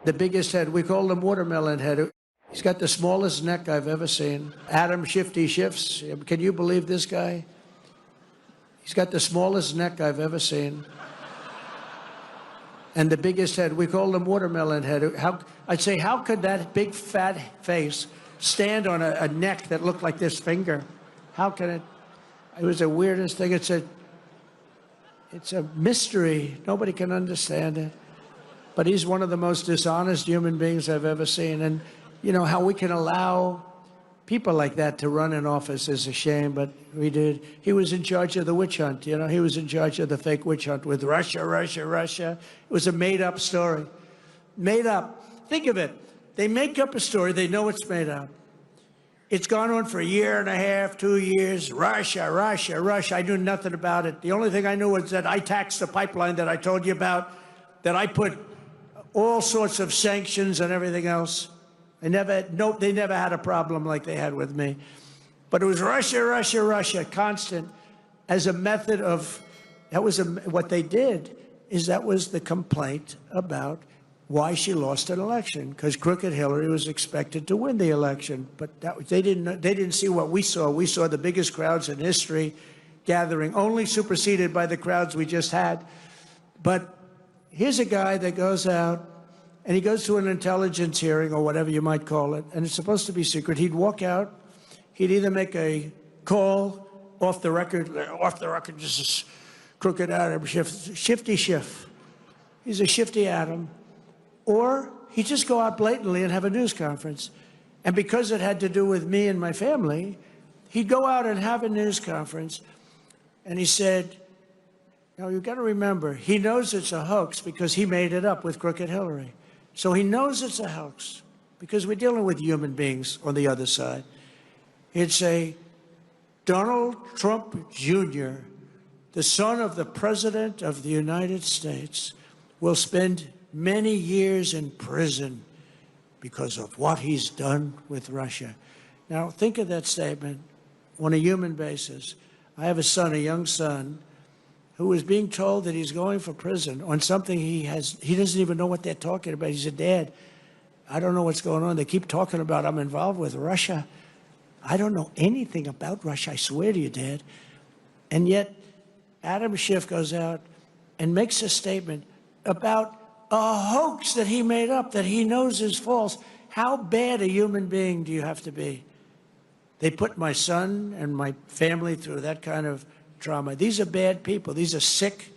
the biggest head. We call him watermelon head. He's got the smallest neck I've ever seen. Adam Schiffs. Can you believe this guy? He's got the smallest neck I've ever seen. And the biggest head. We call him watermelon head. I'd say, how could that big fat face stand on a neck that looked like this finger? How can it? It was the weirdest thing. It's a mystery. Nobody can understand it. But he's one of the most dishonest human beings I've ever seen. And you know, how we can allow people like that to run an office is a shame, but we did. He was in charge of the witch hunt. You know, he was in charge of the fake witch hunt with Russia. It was a made-up story. Made up. Think of it. They make up a story. They know it's made up. It's gone on for a year and a half, 2 years. Russia. I knew nothing about it. The only thing I knew was that I taxed the pipeline that I told you about, that I put all sorts of sanctions and everything else. They never had a problem like they had with me. But it was Russia, constant, as a method of, what they did is that was the complaint about why she lost an election, because crooked Hillary was expected to win the election. But they didn't see what we saw. We saw the biggest crowds in history gathering, only superseded by the crowds we just had. But here's a guy that goes out, and he goes to an intelligence hearing or whatever you might call it, and it's supposed to be secret. He'd walk out. He'd either make a call off the record, this is crooked Adam Schiff, shifty Schiff. He's a shifty Adam. Or he'd just go out blatantly and have a news conference. And because it had to do with me and my family, he'd go out and have a news conference. And he said, now you've got to remember, he knows it's a hoax because he made it up with crooked Hillary. So he knows it's a hoax because we're dealing with human beings on the other side. He'd say, Donald Trump Jr., the son of the President of the United States, will spend many years in prison because of what he's done with Russia. Now, think of that statement on a human basis. I have a son, a young son, who is being told that he's going for prison on something he doesn't even know what they're talking about. He said, Dad, I don't know what's going on. They keep talking about I'm involved with Russia. I don't know anything about Russia, I swear to you, Dad. And yet, Adam Schiff goes out and makes a statement about a hoax that he made up, that he knows is false. How bad a human being do you have to be? They put my son and my family through that kind of trauma. These are bad people. These are sick,